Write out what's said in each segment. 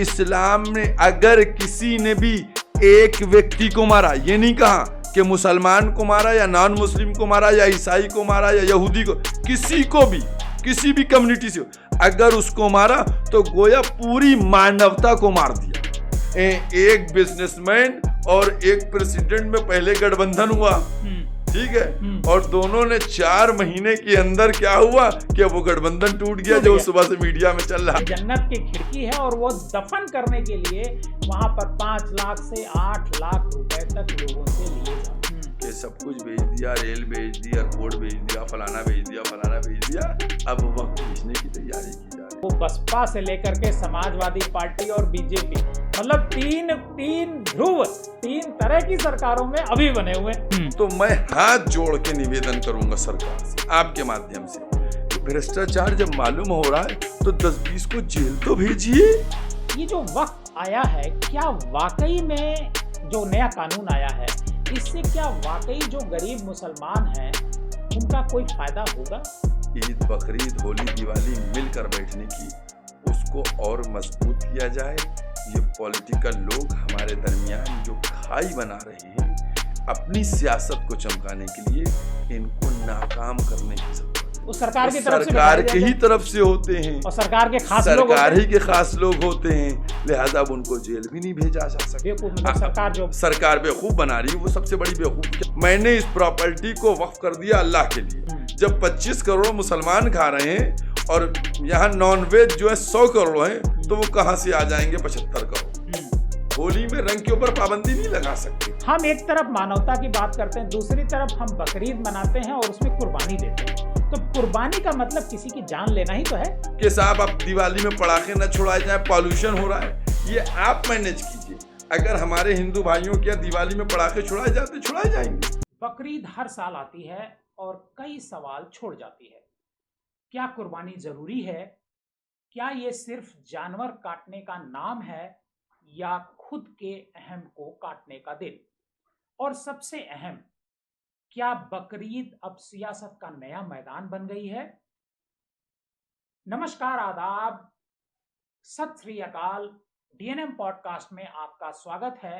इस्लाम ने अगर किसी ने भी एक व्यक्ति को मारा, ये नहीं कहा कि मुसलमान को मारा या नॉन मुस्लिम को मारा या ईसाई को मारा या यहूदी को, किसी को भी, किसी भी कम्युनिटी से अगर उसको मारा तो गोया पूरी मानवता को मार दिया। एक बिजनेसमैन और एक प्रेसिडेंट में पहले गठबंधन हुआ, ठीक है, और दोनों ने 4 महीने के अंदर क्या हुआ कि वो गठबंधन टूट गया, जो सुबह से मीडिया में चल रहा है। जन्नत की खिड़की है और वो दफन करने के लिए वहां पर 5 लाख से 8 लाख रुपए तक लोगों से लिए जाते। ये सब कुछ भेज दिया, रेल भेज दी, एयरपोर्ट भेज दिया, फलाना भेज दिया, फलाना भेज दिया, अब वक्त भेजने की तैयारी की जा रही है। वो बसपा से लेकर के समाजवादी पार्टी और बीजेपी, मतलब तीन ध्रुव, 3 तरह की सरकारों में अभी बने हुए। तो मैं हाथ जोड़ के निवेदन करूंगा सरकार से, आपके माध्यम से, तो भ्रष्टाचार जब मालूम हो रहा है तो 10-20 को जेल तो भेजिए। ये जो वक्त आया है, क्या वाकई में जो नया कानून आया है, इससे क्या वाकई जो गरीब मुसलमान हैं उनका कोई फायदा होगा? ईद, बकरीद, होली, दिवाली मिलकर बैठने की, उसको और मजबूत किया जाए। ये पॉलिटिकल लोग हमारे दरमियान जो खाई बना रहे हैं अपनी सियासत को चमकाने के लिए, इनको नाकाम करने की जरूरत है। वो सरकार की तरफ से, सरकार के ही तरफ से होते हैं और सरकार के खास लोग होते हैं, लिहाजा अब उनको जेल भी नहीं भेजा जा सकता। सरकार बेवकूफ बना रही है, वो सबसे बड़ी बेवकूफ। मैंने इस प्रॉपर्टी को वक्फ कर दिया अल्लाह के लिए। जब 25 करोड़ मुसलमान खा रहे हैं और यहाँ नॉनवेज जो है 100 करोड़ है, तो वो कहाँ से आ जाएंगे 75 करोड़? होली में रंग के ऊपर पाबंदी नहीं लगा सकते। हम एक तरफ मानवता की बात करते हैं, दूसरी तरफ हम बकरीद मनाते हैं और उसमें कुर्बानी देते हैं। तो कुर्बानी का मतलब किसी की जान लेना ही तो है कि साहब आप दिवाली में पटाखे न छुड़ाए जाए, पॉल्यूशन हो रहा है, ये आप मैनेज कीजिए। अगर हमारे हिंदू भाइयों के दिवाली में पटाखे छुड़ाए जाते, छुड़ाए जाएंगे। बकरीद हर साल आती है और कई सवाल छोड़ जाती है। क्या कुर्बानी जरूरी है? क्या ये सिर्फ जानवर काटने का नाम है या खुद के अहम को काटने का दिन? और सबसे अहम, क्या बकरीद अब सियासत का नया मैदान बन गई है? नमस्कार, आदाब, सत श्री अकाल। डीएनएम पॉडकास्ट में आपका स्वागत है।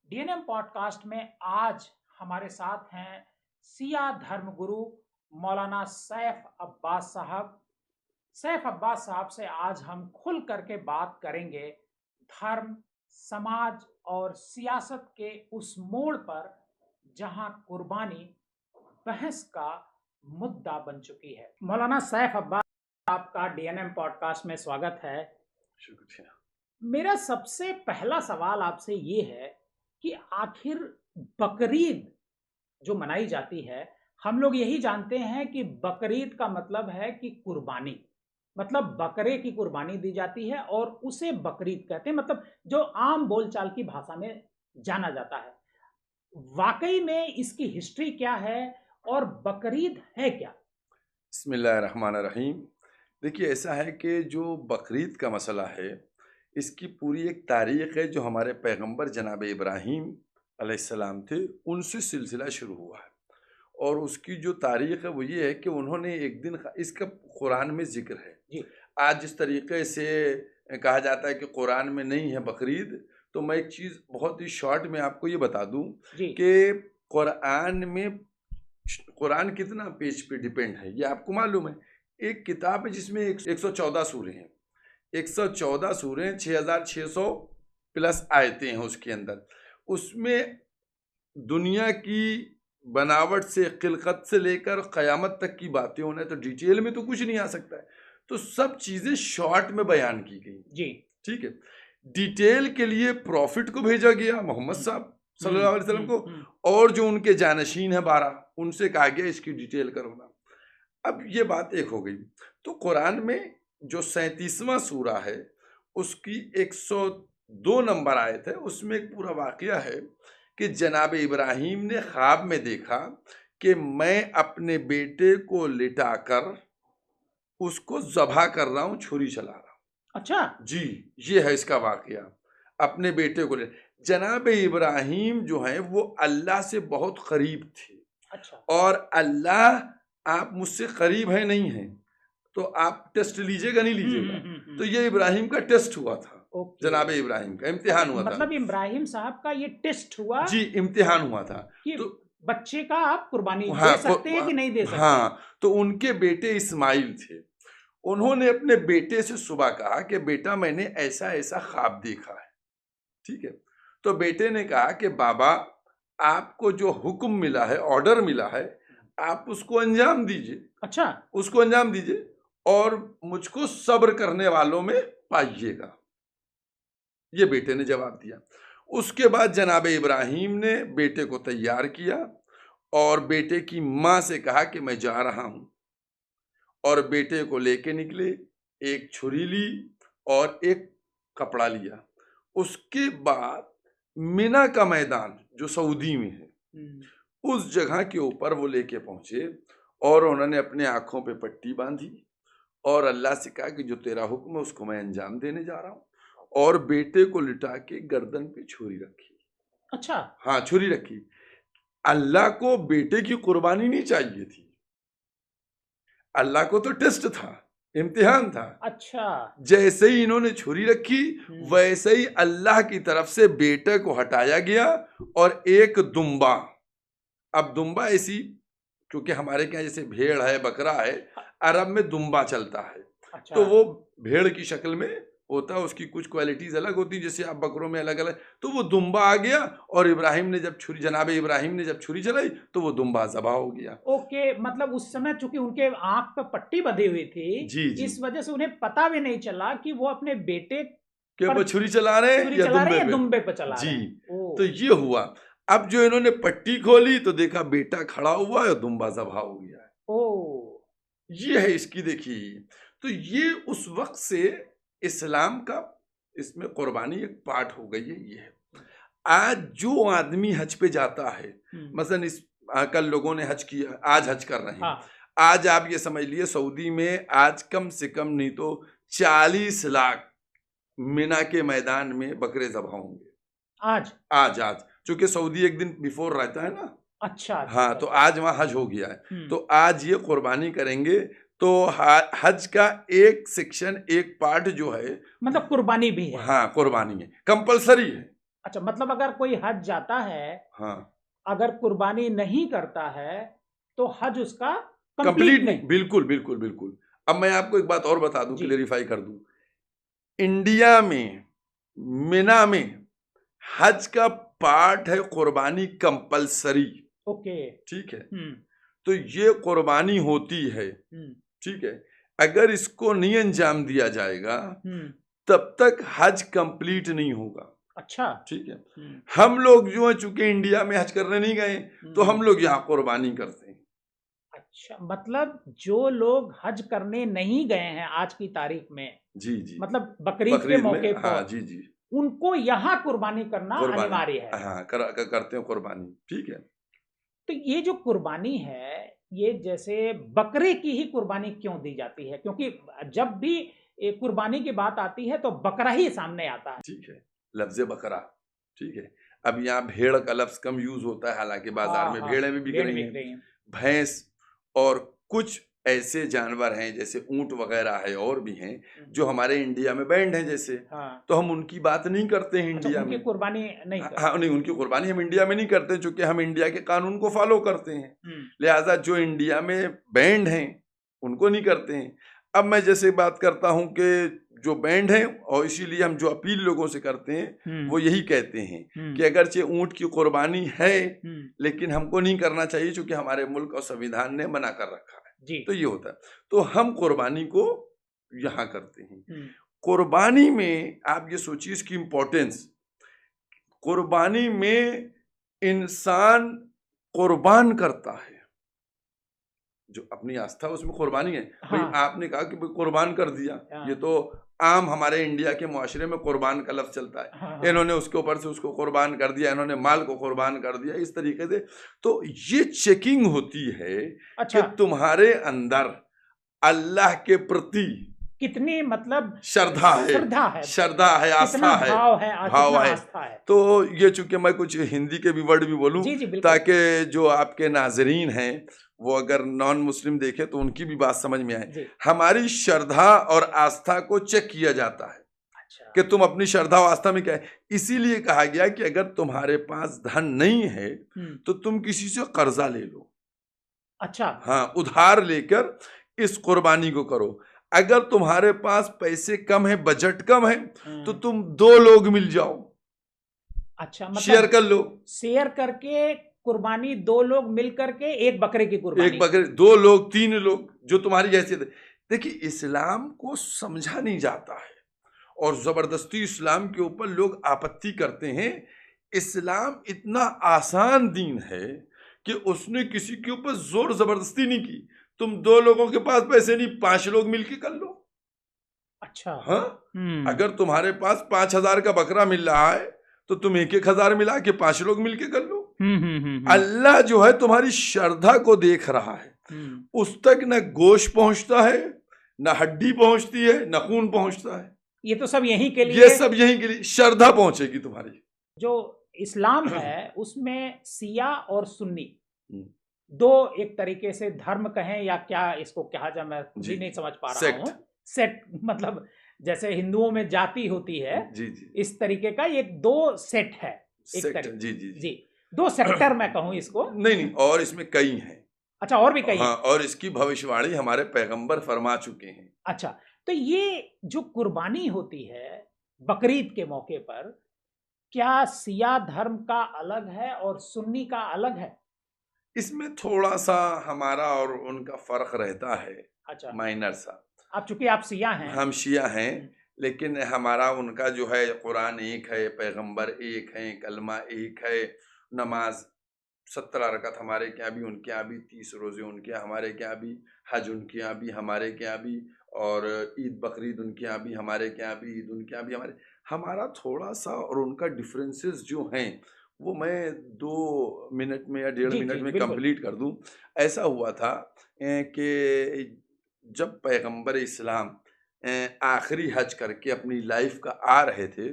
डीएनएम पॉडकास्ट में आज हमारे साथ हैं सिया धर्मगुरु मौलाना सैफ अब्बास साहब। सैफ अब्बास साहब से आज हम खुल करके बात करेंगे धर्म, समाज और सियासत के उस मोड़ पर जहां कुर्बानी बहस का मुद्दा बन चुकी है। मौलाना सैफ अब्बास, आपका डीएनएम पॉडकास्ट में स्वागत है। शुक्रिया। मेरा सबसे पहला सवाल आपसे ये है कि आखिर बकरीद जो मनाई जाती है, हम लोग यही जानते हैं कि बकरीद का मतलब है कि कुर्बानी, मतलब बकरे की कुर्बानी दी जाती है और उसे बकरीद कहते हैं, मतलब जो आम बोलचाल की भाषा में जाना जाता है। वाकई में इसकी हिस्ट्री क्या है और बकरीद है क्या? बिस्मिल्लाहिर्रहमानिर्रहीम। देखिए, ऐसा है कि जो बकरीद का मसला है, इसकी पूरी एक तारीख़ है जो हमारे पैगंबर जनाब इब्राहीम अलैहिस्सलाम थे, उनसे सिलसिला शुरू हुआ है। और उसकी जो तारीख़ है वो ये है कि उन्होंने एक दिन, इसका कुरान में जिक्र है जी। आज जिस तरीके से कहा जाता है कि कुरान में नहीं है बकरीद, तो मैं एक चीज़ बहुत ही शॉर्ट में आपको ये बता दूं कि कुरान में, कुरान कितना पेज पे डिपेंड है ये आपको मालूम है। एक किताब है जिसमें 114 सूरे हैं, 114 सूरे हैं, 6600 प्लस आयतें हैं उसके अंदर। उसमें दुनिया की बनावट से, खिलकत से लेकर क़यामत तक की बातें होना है, तो डिटेल में तो कुछ नहीं आ सकता है, तो सब चीज़ें शॉर्ट में बयान की गई जी। ठीक है, डिटेल के लिए प्रॉफिट को भेजा गया, मोहम्मद साहब सल्लल्लाहु अलैहि वसल्लम को, और जो उनके जानशीन है 12, उनसे कहा गया इसकी डिटेल करना। अब ये बात एक हो गई। तो कुरान में जो 37वां सूरा है उसकी 102 नंबर आयत है, उसमें एक पूरा वाक़या है कि जनाब इब्राहीम ने ख्वाब में देखा कि मैं अपने बेटे को लिटाकर उसको ज़बह कर रहा हूँ, छुरी चला रहा हूँ। अच्छा जी, ये है इसका वाक़या। अपने बेटे को जनाब इब्राहीम जो हैं वो अल्लाह से बहुत करीब थे। अच्छा। और अल्लाह, आप मुझसे करीब हैं नहीं हैं तो आप टेस्ट लीजिएगा नहीं लीजिएगा, तो ये इब्राहीम का टेस्ट हुआ था। जनाब इब्राहिम का इम्तिहान हुआ था। मतलब इब्राहिम साहब का ये टेस्ट हुआ जी, इम्तिहान हुआ था कि तो बच्चे का आप कुर्बानी हाँ, दे सकते हैं कि नहीं दे सकते। हाँ, तो उनके बेटे इस्माइल थे। उन्होंने अपने बेटे से सुबह कहा कि बेटा मैंने ऐसा ऐसा ख्वाब देखा है, ठीक है। तो बेटे ने कहा कि बाबा आपको जो हुक्म मिला है, ऑर्डर मिला है, आप उसको अंजाम दीजिए। अच्छा, उसको अंजाम दीजिए और मुझको सब्र करने वालों में पाइएगा। ये बेटे ने जवाब दिया। उसके बाद जनाब इब्राहिम ने बेटे को तैयार किया और बेटे की माँ से कहा कि मैं जा रहा हूं, और बेटे को लेके निकले। एक छुरी ली और एक कपड़ा लिया। उसके बाद मिना का मैदान जो सऊदी में है, उस जगह के ऊपर वो लेके पहुंचे और उन्होंने अपने आंखों पे पट्टी बांधी और अल्लाह से कहा कि जो तेरा हुक्म है उसको मैं अंजाम देने जा रहा हूं, और बेटे को लिटा के गर्दन पे छुरी रखी। अच्छा, हाँ, छुरी रखी। अल्लाह को बेटे की कुर्बानी नहीं चाहिए थी, अल्लाह को तो टेस्ट था, इम्तिहान था। अच्छा, जैसे ही इन्होंने छुरी रखी वैसे ही अल्लाह की तरफ से बेटे को हटाया गया और एक दुम्बा, अब दुम्बा ऐसी, क्योंकि हमारे क्या जैसे भेड़ है, बकरा है, अरब में दुम्बा चलता है। अच्छा। तो वो भेड़ की शक्ल में होता है, उसकी कुछ क्वालिटीज अलग होती है, जैसे आप बकरों में अलग अलग। तो वो दुम्बा आ गया और इब्राहिम ने जब छुरी, जनाब इब्राहिम ने जब छुरी चलाई तो वो दुम्बा ज़बह हो गया। ओके, मतलब उस समय चूंकि उनके आंख पर पट्टी बंधी हुई थी, जी, जी। इस वजह से उन्हें पता भी नहीं चला कि वो अपने बेटे के ऊपर छुरी चला रहे हैं या दुम्बे पे चला रहे जी। हैं। तो ये हुआ। अब जो इन्होंने पट्टी खोली तो देखा बेटा खड़ा हुआ है, दुम्बा ज़बह हो गया है। ओ, ये है इसकी, देखिए। तो ये उस वक्त से इस्लाम का इसमें कुर्बानी एक पार्ट हो गई है। ये है आज जो आदमी हज पे जाता है, मसलन इस कल लोगों ने हज किया, आज हज कर रहे हैं। हाँ। आज आप ये समझ लिए सऊदी में आज कम से कम नहीं तो 40 लाख मिना के मैदान में बकरे ज़बह होंगे आज चूंकि सऊदी एक दिन बिफोर रहता है ना। अच्छा, हाँ, तो आज वहाँ हज हो गया है, तो आज ये कुर्बानी करेंगे। तो हज का एक सेक्शन, एक पार्ट जो है, मतलब कुर्बानी भी है। हाँ, कुर्बानी है, कंपलसरी है। अच्छा, मतलब अगर कोई हज जाता है, हाँ, अगर कुर्बानी नहीं करता है तो हज उसका कंप्लीट नहीं। बिल्कुल बिल्कुल बिल्कुल। अब मैं आपको एक बात और बता दूं, क्लेरिफाई कर दूं। इंडिया में मिना में हज का पार्ट है कुर्बानी कंपलसरी। ओके, ठीक है। तो ये कुर्बानी होती है, ठीक है। अगर इसको नहीं अंजाम दिया जाएगा तब तक हज कंप्लीट नहीं होगा। अच्छा, ठीक है। हम लोग जो है चूंकि इंडिया में हज करने नहीं गए तो हम लोग यहाँ कुर्बानी करते हैं। अच्छा, मतलब जो लोग हज करने नहीं गए हैं आज की तारीख में, जी जी, मतलब बकरीद के मौके पर, हाँ, जी जी, उनको यहाँ कुर्बानी करना अनिवार्य है। हाँ, करते हैं कुर्बानी। ठीक है। तो ये जो कुर्बानी है, ये जैसे बकरे की ही कुर्बानी क्यों दी जाती है? क्योंकि जब भी कुर्बानी की बात आती है तो बकरा ही सामने आता है। ठीक है, लफ्ज बकरा। ठीक है। अब यहाँ भेड़ का लफ्ज कम यूज होता है, हालांकि बाजार में भेड़ें भी बिक रही हैं, भैंस और कुछ ऐसे जानवर हैं जैसे ऊंट वगैरह है और भी हैं जो हमारे इंडिया में बैंड हैं जैसे। तो हम उनकी बात नहीं करते हैं इंडिया में, कुर्बानी नहीं करते। हाँ, नहीं, उनकी कुर्बानी हम इंडिया में नहीं करते क्योंकि हम इंडिया के कानून को फॉलो करते हैं। लिहाजा जो इंडिया में बैंड हैं उनको नहीं करते हैं। अब मैं जैसे बात करता हूं कि जो बैंड हैं, और इसीलिए हम जो अपील लोगों से करते हैं वो यही कहते हैं कि अगरचे ऊंट की कुर्बानी है लेकिन हमको नहीं करना चाहिए क्योंकि हमारे मुल्क और संविधान ने मना कर रखा है। तो ये होता है। तो हम कुर्बानी को यहाँ करते हैं। कुर्बानी में आप ये सोचिए इसकी इम्पोर्टेंस। कुर्बानी में इंसान कुर्बान करता है, जो अपनी आस्था उसमें कुर्बानी है। भाई आपने कहा कि कुर्बान कर दिया, ये तो आम हमारे इंडिया के मुआशरे में कुर्बान का लफ्ज चलता है। इन्होंने उसके ऊपर से उसको कुर्बान कर दिया, इन्होंने माल को कुर्बान कर दिया, इस तरीके से। तो ये चेकिंग होती है कि तुम्हारे अंदर अल्लाह के प्रति कितनी, मतलब श्रद्धा है, आस्था है, भाव है। तो ये चूंकि मैं कुछ हिंदी के भी वर्ड भी बोलूं ताकि जो आपके नाजरीन हैं वो अगर नॉन मुस्लिम देखे तो उनकी भी बात समझ में आए। हमारी श्रद्धा और आस्था को चेक किया जाता है। कि तुम अपनी श्रद्धा वास्ता में क्या है। इसीलिए कहा गया कि अगर तुम्हारे पास धन नहीं है तो तुम किसी से कर्जा ले लो। अच्छा, हाँ, उधार लेकर इस कुर्बानी को करो। अगर तुम्हारे पास पैसे कम है, बजट कम है, तो तुम 2 लोग मिल जाओ। अच्छा, मतलब शेयर कर लो, शेयर करके कुर्बानी, 2 लोग मिल करके एक बकरे की कुर्बानी, एक बकरे, 2 लोग 3 लोग जो तुम्हारी हैसियत है। देखिए, इस्लाम को समझा नहीं जाता है और जबरदस्ती इस्लाम के ऊपर लोग आपत्ति करते हैं। इस्लाम इतना आसान दीन है कि उसने किसी के ऊपर जोर जबरदस्ती नहीं की। तुम 2 लोगों के पास पैसे नहीं, 5 लोग मिलके कर लो। अच्छा, हाँ, अगर तुम्हारे पास 5,000 का बकरा मिल रहा है तो तुम 1,000 मिला के 5 लोग मिलके कर लो। अल्लाह जो है तुम्हारी श्रद्धा को देख रहा है। उस तक न गोश्त पहुंचता है, न हड्डी पहुंचती है, न खून पहुंचता है। ये तो सब यहीं के लिए, ये सब यहीं के लिए श्रद्धा पहुंचेगी तुम्हारी। जो इस्लाम है उसमें सिया और सुन्नी 2 एक तरीके से धर्म कहें या क्या इसको कहा जाए, मैं भी नहीं समझ पा रहा हूँ। सेट मतलब जैसे हिंदुओं में जाति होती है, जी। इस तरीके का एक 2 सेट है, एक तरीके, जी 2 सेक्टर मैं कहूँ इसको। नहीं, और इसमें कई हैं। अच्छा, और भी कई हाँ, और इसकी भविष्यवाणी हमारे पैगंबर फरमा चुके हैं। अच्छा, तो ये जो कुर्बानी होती है बकरीद के मौके पर, क्या सिया धर्म का अलग है और सुन्नी का अलग है? इसमें थोड़ा सा हमारा और उनका फर्क रहता है। अच्छा, माइनर सा। आप चूंकि आप सिया हैं, हम शिया हैं, लेकिन हमारा उनका जो है कुरान एक है, पैगंबर एक है, कलमा एक है, नमाज 17 रकात हमारे के यहाँ भी, उनके यहाँ भी 30 रोजे उनके यहाँ, हमारे के यहाँ भी, हज उनके यहाँ भी, हमारे के यहाँ भी, और ईद बकरीद उनके यहाँ भी, हमारे के यहाँ भी, ईद उनके यहाँ भी, हमारा थोड़ा सा और उनका डिफरेंसेस जो हैं वो मैं 2 मिनट में या 1.5 मिनट में कंप्लीट कर दूं। ऐसा हुआ था कि जब पैगंबर इस्लाम आखिरी हज करके अपनी लाइफ का आ रहे थे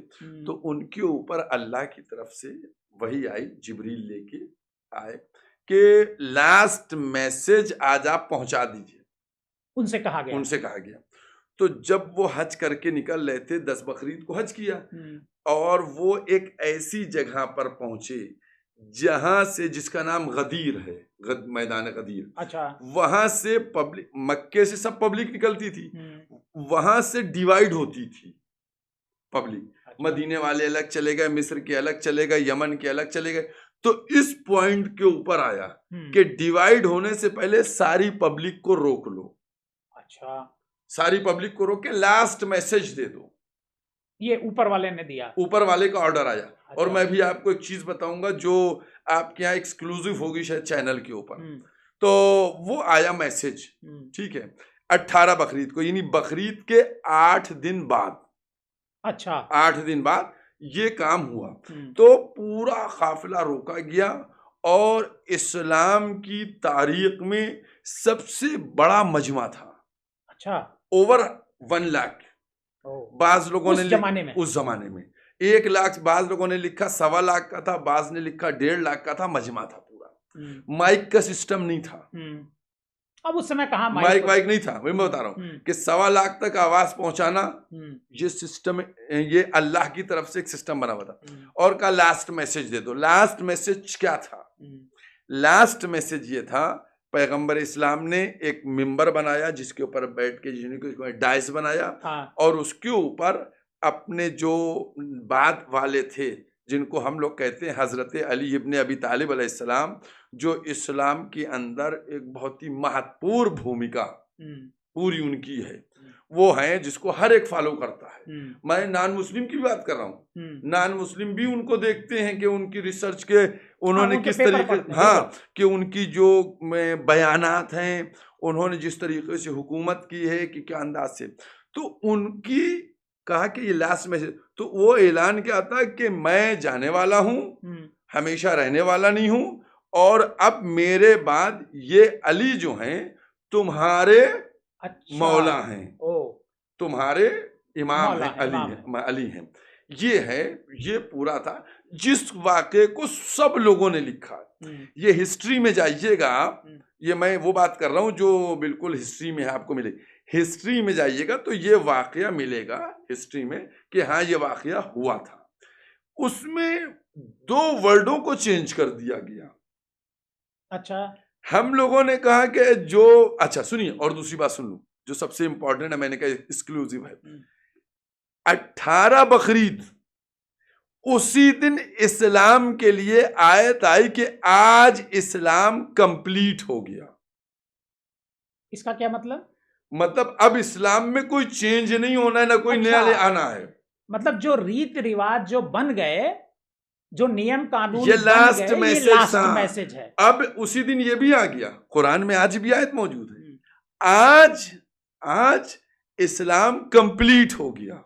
तो उनके ऊपर अल्लाह की तरफ से वही आई, जिब्रील लेके आए कि लास्ट मैसेज आज आप पहुंचा दीजिए। उनसे कहा गया। तो जब वो हज करके निकल रहे थे, 10 बकरीद को हज किया और वो एक ऐसी जगह पर पहुंचे जहां से, जिसका नाम गदीर है, मैदान गदीर। अच्छा, वहां से पब्लिक, मक्के से सब पब्लिक निकलती थी, वहां से डिवाइड होती थी पब्लिक। अच्छा। मदीने वाले अलग चले गए, मिस्र के अलग चले गए, यमन के अलग चले गए। तो इस पॉइंट के ऊपर आया कि डिवाइड होने से पहले सारी पब्लिक को रोक लो। अच्छा, सारी पब्लिक को रोक के लास्ट मैसेज दे दो। ये ऊपर वाले ने दिया, ऊपर वाले का ऑर्डर आया। अच्छा। और मैं भी आपको एक चीज बताऊंगा जो आपके यहाँ एक्सक्लूसिव होगी शायद चैनल के ऊपर। तो वो आया मैसेज, ठीक है, 18 बकरीद को, यानी बकरीद के 8 दिन बाद। अच्छा, 8 दिन बाद ये काम हुआ। तो पूरा काफिला रोका गया और इस्लाम की तारीख में सबसे बड़ा मजमा था। अच्छा, ओवर 1 लाख। बाज लोगों ने उस जमाने में 1 लाख, बाज लोगों ने लिखा 1.25 लाख का था, बाज ने लिखा 1.5 लाख का था, मजमा था पूरा। माइक का सिस्टम नहीं था। अब उस समय कहाँ माइक नहीं था। मैं बता रहा हूँ कि 1.25 लाख तक आवाज पहुंचाना, ये सिस्टम, ये अल्लाह की तरफ से एक सिस्टम बना हुआ था। और का लास्ट मैसेज दे दो। लास्ट मैसेज क्या था? लास्ट मैसेज ये था, पैगंबर इस्लाम ने एक मिंबर बनाया जिसके ऊपर बैठ के, जिसको डाइस बनाया। हाँ। और उसके ऊपर अपने जो बाद वाले थे, जिनको हम लोग कहते हैं हजरत अली इब्ने अबी तालिब अलैहिस्सलाम, जो इस्लाम के अंदर एक बहुत ही महत्वपूर्ण भूमिका पूरी उनकी है, वो है जिसको हर एक फॉलो करता है। मैं नॉन मुस्लिम की बात कर रहा हूँ। नॉन मुस्लिम भी उनको देखते हैं कि उनकी रिसर्च के उन्होंने किस तरीके, हाँ, कि उनकी जो बयानात हैं, उन्होंने जिस तरीके से हुकूमत की है कि क्या अंदाज से, तो उनकी कहा कि ये लास्ट मैसेज, तो वो ऐलान क्या था कि मैं जाने वाला हूँ, हमेशा रहने वाला नहीं हूँ, और अब मेरे बाद ये अली जो हैं तुम्हारे मौला हैं, तुम्हारे इमाम हैं, अली हैं। ये है, ये पूरा था जिस वाक़े को सब लोगों ने लिखा। ये हिस्ट्री में जाइएगा, ये मैं वो बात कर रहा हूँ जो बिल्कुल हिस्ट्री में है, आपको मिले। हिस्ट्री में जाइएगा तो ये वाकया मिलेगा हिस्ट्री में कि हाँ ये वाकया हुआ था। उसमें 2 वर्डों को चेंज कर दिया गया। अच्छा, हम लोगों ने कहा कि जो, अच्छा सुनिए और दूसरी बात सुन लो जो सबसे इंपॉर्टेंट है, मैंने कहा एक्सक्लूसिव है। 18 बकरीद उसी दिन इस्लाम के लिए आयत आई कि आज इस्लाम कंप्लीट हो गया। इसका क्या मतलब? मतलब अब इस्लाम में कोई चेंज नहीं होना है, ना कोई नया ले आना है। मतलब जो रीत रिवाज जो बन गए, जो नियम कानून ये लास्ट मैसेज है। अब उसी दिन ये भी आ गया, कुरान में आज भी आयत मौजूद है, आज इस्लाम कंप्लीट हो गया।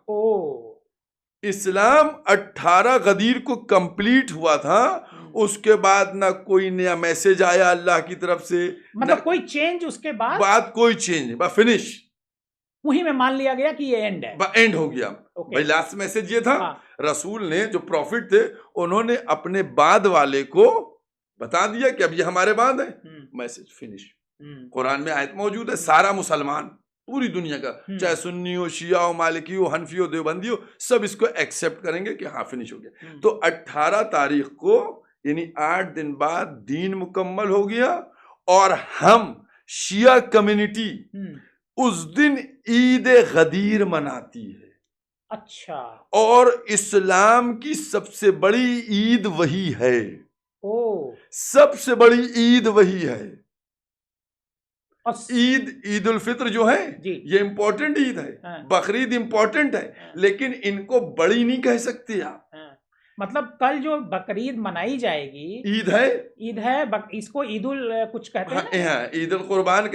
इस्लाम 18 गदीर को कंप्लीट हुआ था, उसके बाद ना कोई नया मैसेज आया अल्लाह की तरफ से, मतलब कोई चेंज उसके बाद कोई चेंज नहीं, फिनिश। वही में मान लिया गया कि ये एंड है, एंड हो गया। भाई लास्ट मैसेज ये था। रसूल ने, जो प्रॉफिट थे, उन्होंने अपने बाद वाले को बता दिया कि अब ये हमारे बाद है, मैसेज फिनिश। कुरान में आयत मौजूद है, सारा मुसलमान पूरी दुनिया का, चाहे सुन्नी हो, शिया हो, मालिकी हो, हनफी हो, देवबंदी हो, सब इसको एक्सेप्ट करेंगे कि हाँ फिनिश हो गया। तो 18 तारीख को यानी 8 दिन बाद दीन मुकम्मल हो गया, और हम शिया कम्युनिटी उस दिन ईद गदीर मनाती है। अच्छा, और इस्लाम की सबसे बड़ी ईद वही है। सबसे बड़ी ईद वही है। ईद उल फित्र जो है ये इंपॉर्टेंट ईद है, बकरीद इंपॉर्टेंट है, लेकिन इनको बड़ी नहीं कह सकते आप। मतलब कल जो बकरीद मनाई जाएगी ईद है, इसको ईद उल कुछ कहते हैं, ईद उल कुर्बान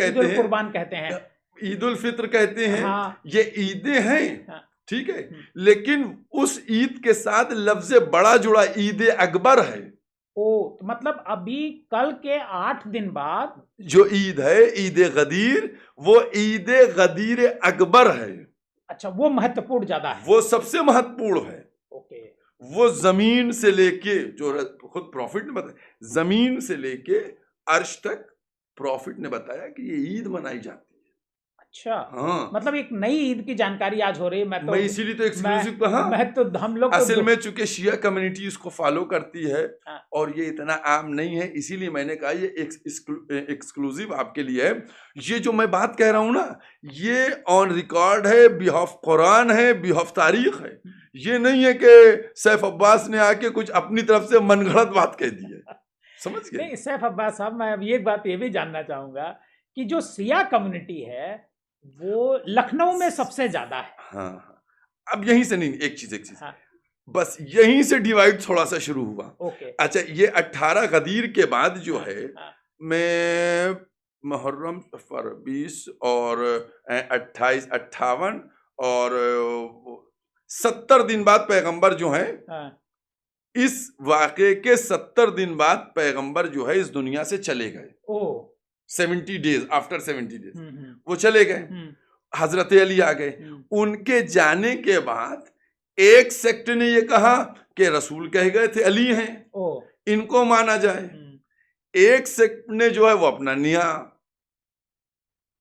कहते हैं, ईद उल फित्र कहते हैं। ये ईदें हैं, ठीक है, लेकिन उस ईद के साथ लफ्ज बड़ा जुड़ा ईद अकबर है। तो मतलब अभी कल के 8 दिन बाद जो ईद है, ईद गदीर, वो ईद गदीर अकबर है। अच्छा, वो महत्वपूर्ण ज्यादा है, वो सबसे महत्वपूर्ण है। ओके, वो जमीन से लेके, जो खुद प्रॉफिट ने बताया, जमीन से लेके अर्श तक प्रॉफिट ने बताया कि ये ईद मनाई जाती है। अच्छा, हाँ, मतलब एक नई ईद की जानकारी आज हो रही है। मैं इसीलिए तो एक्सक्लूसिव कहा। मैं तो हम लोग असल में चूंकि शिया कम्युनिटी इसको फॉलो करती है, और ये इतना आम नहीं है, इसीलिए मैंने कहा ये एक्सक्लूसिव आपके लिए है। ये जो मैं बात कह रहा हूं ना, ये ऑन रिकॉर्ड है, बिहाफ कुरान है, बिहाफ तारीख है। ये नहीं है कि सैफ अब्बास ने आके कुछ अपनी तरफ से मनगढ़ंत बात कह दी है, समझ गए? नहीं सैफ अब्बास साहब, मैं ये बात ये भी जानना चाहूंगा कि जो शिया कम्युनिटी है वो लखनऊ में सबसे ज्यादा है। हाँ, अब यहीं से नहीं, एक चीज हाँ, बस यहीं से डिवाइड थोड़ा सा शुरू हुआ। अच्छा, ये 18 गदीर के बाद जो है, मैं मुहर्रम, सफर 20 और 28, 58 और 70 दिन बाद पैगंबर जो है, इस वाक़े के 70 दिन बाद पैगंबर जो है इस दुनिया से चले गए। 70 डेज, आफ्टर 70 डेज वो चले गए। हजरत अली आ गए। उनके जाने के बाद एक सेक्ट ने ये कहा कि रसूल कह गए थे अली हैं, इनको माना जाए। एक सेक्ट ने जो है वो अपना नया,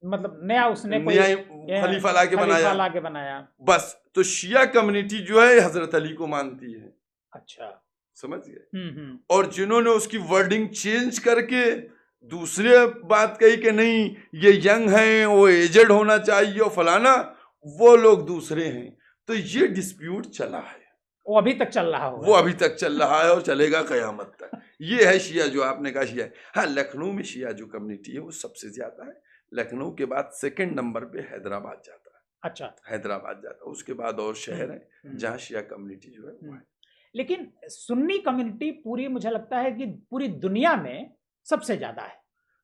मतलब नया उसने खलीफा ला के बनाया। बस, तो शिया कम्युनिटी जो है हजरत अली को मानती है। अच्छा, समझ गए? और जिन्होंने उसकी वर्डिंग चेंज करके दूसरे बात कही कि नहीं ये यंग हैं, वो एजेड होना चाहिए और फलाना, वो लोग दूसरे हैं। तो ये डिस्प्यूट चला है, वो अभी तक चल रहा है, वो अभी तक चल रहा है और चलेगा कयामत तक। ये है शिया, जो आपने कहा शिया है। हाँ, लखनऊ में शिया जो कम्युनिटी है वो सबसे ज्यादा है। लखनऊ के बाद सेकंड नंबर पे हैदराबाद जाता है। अच्छा, हैदराबाद जाता है, उसके बाद और शहर है जहाँ शिया कम्युनिटी जो है वो है। लेकिन सुन्नी कम्युनिटी पूरी, मुझे लगता है कि पूरी दुनिया में सबसे ज्यादा है।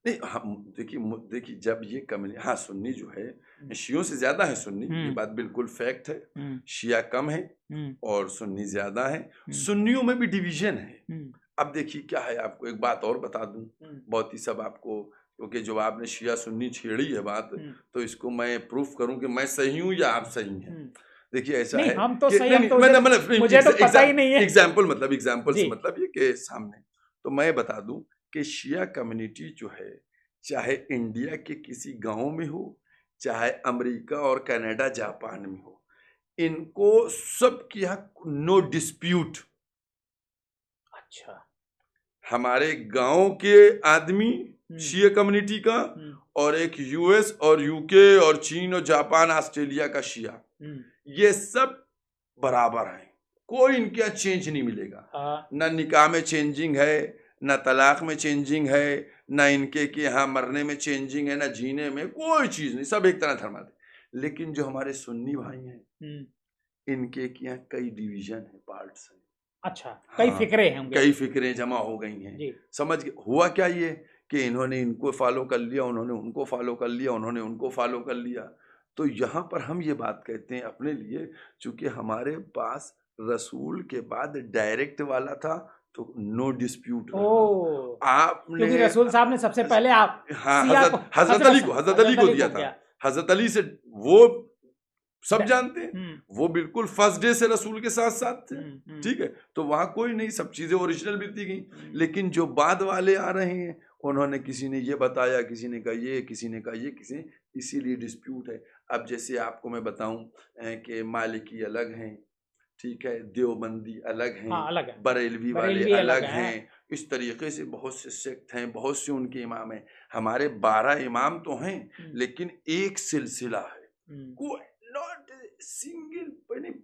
नहीं, हम देखिए जब ये कम्युनिटी, हाँ सुन्नी जो है शियों से ज्यादा है सुन्नी, ये बात बिल्कुल फैक्ट है। शिया कम है और सुन्नी ज्यादा है। सुन्नियों में भी डिवीजन है। अब देखिए क्या है, आपको एक बात और बता दूं, बहुत ही सब आपको, क्योंकि जो आपने शिया सुन्नी छेड़ी है बात, तो इसको मैं प्रूफ करूं कि मैं सही हूं या आप सही हैं। देखिए ऐसा है, हम तो सही, मुझे तो पता ही नहीं है। एग्जाम्पल से मतलब ये कि सामने, तो मैं बता दूं कि शिया कम्युनिटी जो है, चाहे इंडिया के किसी गांव में हो, चाहे अमेरिका और कनाडा जापान में हो, इनको सब की नो डिस्प्यूट। अच्छा। हमारे गांव के आदमी शिया कम्युनिटी का और एक यूएस और यूके और चीन और जापान ऑस्ट्रेलिया का शिया, ये सब बराबर हैं, कोई इनके यहाँ चेंज नहीं मिलेगा। ना निकाह में चेंजिंग है, ना तलाक में चेंजिंग है, ना इनके कि यहाँ मरने में चेंजिंग है, ना जीने में, कोई चीज नहीं, सब एक तरह धर्माते। लेकिन जो हमारे सुन्नी भाई हैं, इनके यहाँ कई डिवीजन है, पार्ट्स हैं। अच्छा, कई फिक्रे हैं, कई फिक्रें जमा हो गई हैं। समझ गए? हुआ क्या ये कि इन्होंने इनको फॉलो कर लिया, उन्होंने उनको फॉलो कर लिया, उन्होंने उनको फॉलो कर लिया। तो यहाँ पर हम ये बात कहते हैं अपने लिए, चूंकि हमारे पास रसूल के बाद डायरेक्ट वाला था तो नो डिस्प्यूट। आपने क्योंकि रसूल साहब ने सबसे पहले हजरत अली को दिया था। हजरत अली से वो सब जानते हैं, वो बिल्कुल फर्स्ट डे से रसूल के साथ साथ थे। ठीक है, तो वहां कोई नहीं, सब चीजें ओरिजिनल भी दी गई। लेकिन जो बाद वाले आ रहे हैं, उन्होंने किसी ने ये बताया, किसी ने कहा ये, किसी ने कहा ये, किसी ने, इसीलिए डिस्प्यूट है। अब जैसे आपको मैं बताऊं कि मालिकी अलग हैं, ठीक है, देवबंदी अलग हैं, अलग है, बरेलवी वाले अलग हैं। इस तरीके से बहुत से सेक्ट हैं, बहुत से उनके इमाम हैं। हमारे 12 इमाम तो हैं, लेकिन एक सिलसिला है, कोई नॉट सिंगल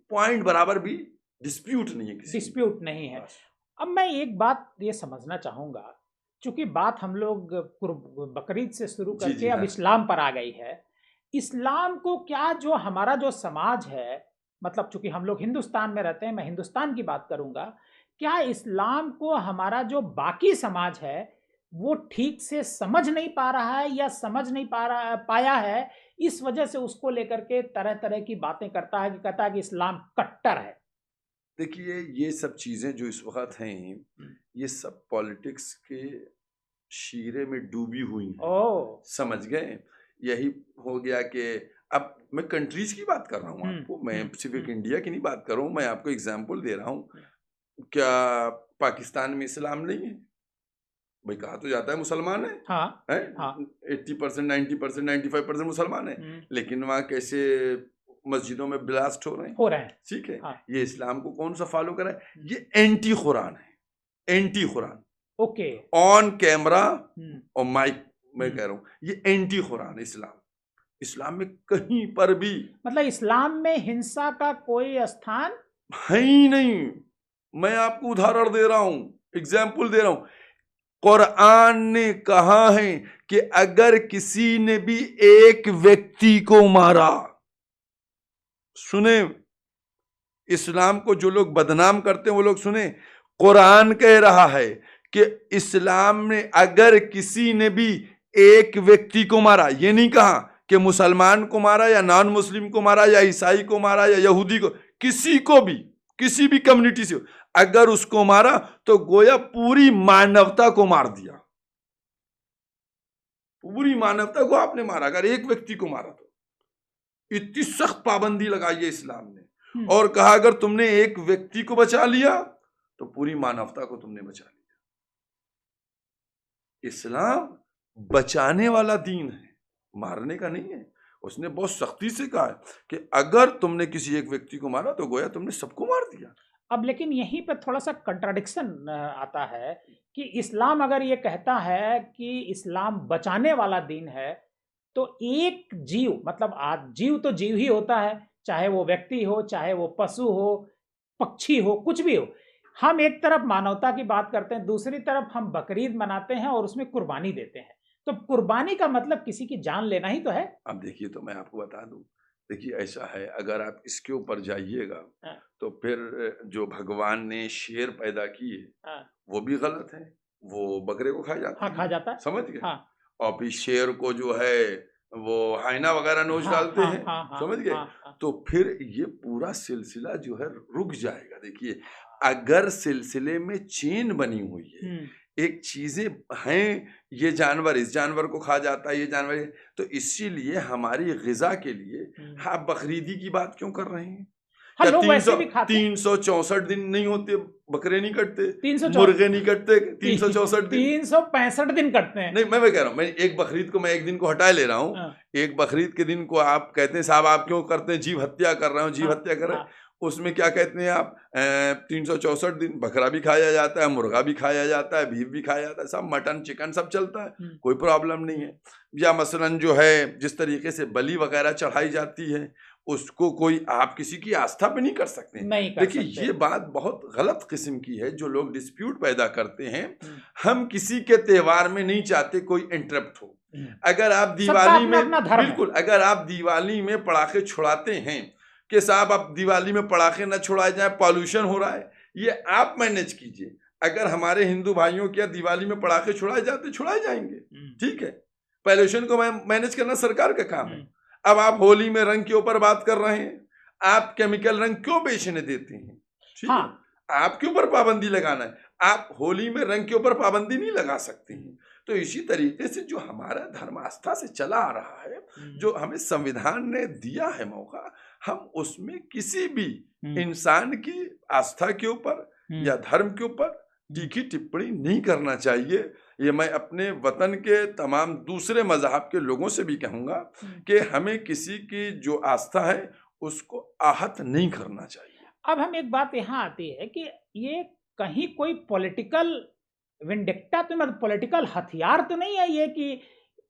पॉइंट बराबर भी डिस्प्यूट नहीं है, डिस्प्यूट नहीं है। अब मैं एक बात ये समझना चाहूंगा, चूंकि बात हम लोग बकरीद से शुरू करके अब इस्लाम पर आ गई है। इस्लाम को क्या जो हमारा जो समाज है, मतलब चूंकि हम लोग हिंदुस्तान में रहते हैं, मैं हिंदुस्तान की बात करूंगा, क्या इस्लाम को हमारा जो बाकी समाज है वो ठीक से समझ नहीं पा रहा है, या समझ नहीं पाया है, इस वजह से उसको लेकर के तरह तरह की बातें करता है, कि कहता है कि इस्लाम कट्टर है। देखिए, ये सब चीजें जो इस वक्त हैं, ये सब पॉलिटिक्स के शीरे में डूबी हुई हैं। समझ गए? यही हो गया कि अब मैं कंट्रीज की बात कर रहा हूँ आपको, मैं सिर्फ इंडिया की नहीं बात कर रहा हूँ, मैं आपको एग्जाम्पल दे रहा हूँ। क्या पाकिस्तान में इस्लाम नहीं है? भाई कहा तो जाता है मुसलमान है, हाँ, है? 80%, 90%, 95% मुसलमान है, लेकिन वहाँ कैसे मस्जिदों में ब्लास्ट हो रहे हैं। ठीक है, ये इस्लाम को कौन सा फॉलो कर रहा है? ये एंटी कुरान है, anti Quran. Okay, on camera और माइक मैं कह रहा हूँ, ये एंटी कुरान इस्लाम। इस्लाम में कहीं पर भी, मतलब इस्लाम में हिंसा का कोई स्थान है ही नहीं। मैं आपको उदाहरण दे रहा हूं, एग्जाम्पल दे रहा हूं। कुरान ने कहा है कि अगर किसी ने भी एक व्यक्ति को मारा, सुने, इस्लाम को जो लोग बदनाम करते हैं वो लोग सुने, कुरान कह रहा है कि इस्लाम ने अगर किसी ने भी एक व्यक्ति को मारा, ये नहीं कहा कि मुसलमान को मारा या नॉन मुस्लिम को मारा या ईसाई को मारा या यहूदी को, किसी को भी, किसी भी कम्युनिटी से, अगर उसको मारा तो गोया पूरी मानवता को मार दिया। पूरी मानवता को आपने मारा, अगर एक व्यक्ति को मारा तो। इतनी सख्त पाबंदी लगाई है इस्लाम ने, और कहा अगर तुमने एक व्यक्ति को बचा लिया तो पूरी मानवता को तुमने बचा लिया। इस्लाम बचाने वाला दीन है, मारने का नहीं है। उसने बहुत सख्ती से कहा है कि अगर तुमने किसी एक व्यक्ति को मारा तो गोया तुमने सबको मार दिया। अब लेकिन यहीं पर थोड़ा सा कंट्राडिक्शन आता है कि इस्लाम अगर ये कहता है कि इस्लाम बचाने वाला दीन है, तो एक जीव, मतलब जीव तो जीव ही होता है, चाहे वो व्यक्ति हो, चाहे वो पशु हो, पक्षी हो, कुछ भी हो। हम एक तरफ मानवता की बात करते हैं, दूसरी तरफ हम बकरीद मनाते हैं और उसमें कुर्बानी देते हैं। तो कुर्बानी का मतलब किसी की जान लेना ही तो है। अब देखिए, तो मैं आपको बता दूं, देखिए ऐसा है, अगर आप इसके ऊपर जाइएगा तो फिर जो भगवान ने शेर पैदा किए वो भी गलत है, वो बकरे को खा जाता है। समझ गए? और फिर शेर को जो है वो हाइना वगैरह नोच डालते हैं। समझ गए? तो फिर ये पूरा सिलसिला जो है रुक जाएगा। देखिए, अगर सिलसिले में चेन बनी हुई है, एक चीजें हैं, ये जानवर इस जानवर को खा जाता है, ये जानवर, तो इसीलिए हमारी ग़िज़ा के लिए आप बकरीदी की बात क्यों कर रहे हैं? हाँ, लोग वैसे भी खाते हैं। 364 दिन नहीं होते, बकरे नहीं कटते, 364 मुर्गे नहीं कटते 364 दिन, 365 दिन कटते हैं। नहीं मैं कह रहा हूँ, मैं एक बकरीद को मैं एक दिन को हटा ले रहा हूँ। हाँ। एक बकरीद के दिन को आप कहते हैं साहब आप क्यों करते हैं, जीव हत्या कर रहे हो, जीव हत्या कर रहे हैं। उसमें क्या कहते हैं आप, 364 दिन बकरा भी खाया जाता है, मुर्गा भी खाया जाता है, बीफ भी खाया जाता है, सब मटन चिकन सब चलता है, कोई प्रॉब्लम नहीं है। या मसलन जो है जिस तरीके से बलि वगैरह चढ़ाई जाती है, उसको कोई आप किसी की आस्था पे नहीं कर सकते। देखिए ये बात बहुत गलत किस्म की है जो लोग डिस्प्यूट पैदा करते हैं। हम किसी के त्योहार में नहीं चाहते कोई इंटरप्ट हो। अगर आप दिवाली में, बिल्कुल, अगर आप दिवाली में पटाखे छुड़ाते हैं कि साहब आप दिवाली में पटाखे न छुड़ाए जाए, पॉल्यूशन हो रहा है, ये आप मैनेज कीजिए। अगर हमारे हिंदू भाइयों क्या दिवाली में पटाखे छुड़ाए जाते, छुड़ाए जाएंगे, ठीक है, पॉल्यूशन को मैनेज करना सरकार का काम है। अब आप होली में रंग के ऊपर बात कर रहे हैं, आप केमिकल रंग क्यों बेचने देते हैं, ठीक है, आपके ऊपर पाबंदी लगाना है, आप होली में रंग के ऊपर पाबंदी नहीं लगा सकते हैं। तो इसी तरीके से जो हमारा धर्म आस्था से चला आ रहा है, जो हमें संविधान ने दिया है मौका, हम उसमें किसी भी इंसान की आस्था के ऊपर या धर्म के ऊपर तीखी टिप्पणी नहीं करना चाहिए। ये मैं अपने वतन के तमाम दूसरे मजहब के लोगों से भी कहूँगा कि हमें किसी की जो आस्था है उसको आहत नहीं करना चाहिए। अब हम एक बात यहाँ आती है कि ये कहीं कोई पॉलिटिकल विंडिक्टा तो मतलब पॉलिटिकल हथियार तो नहीं है ये कि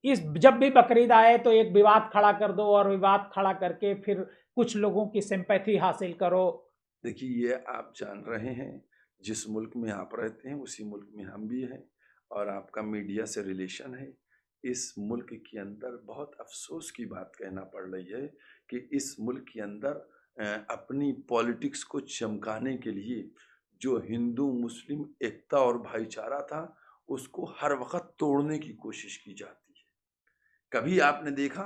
इस जब भी बकरीद आए तो एक विवाद खड़ा कर दो और विवाद खड़ा करके फिर कुछ लोगों की सिंपैथी हासिल करो। देखिए ये आप जान रहे हैं, जिस मुल्क में आप रहते हैं उसी मुल्क में हम भी हैं, और आपका मीडिया से रिलेशन है। इस मुल्क के अंदर बहुत अफसोस की बात कहना पड़ रही है कि इस मुल्क के अंदर अपनी पॉलिटिक्स को चमकाने के लिए जो हिंदू मुस्लिम एकता और भाईचारा था उसको हर वक्त तोड़ने की कोशिश की जाती है। कभी आपने देखा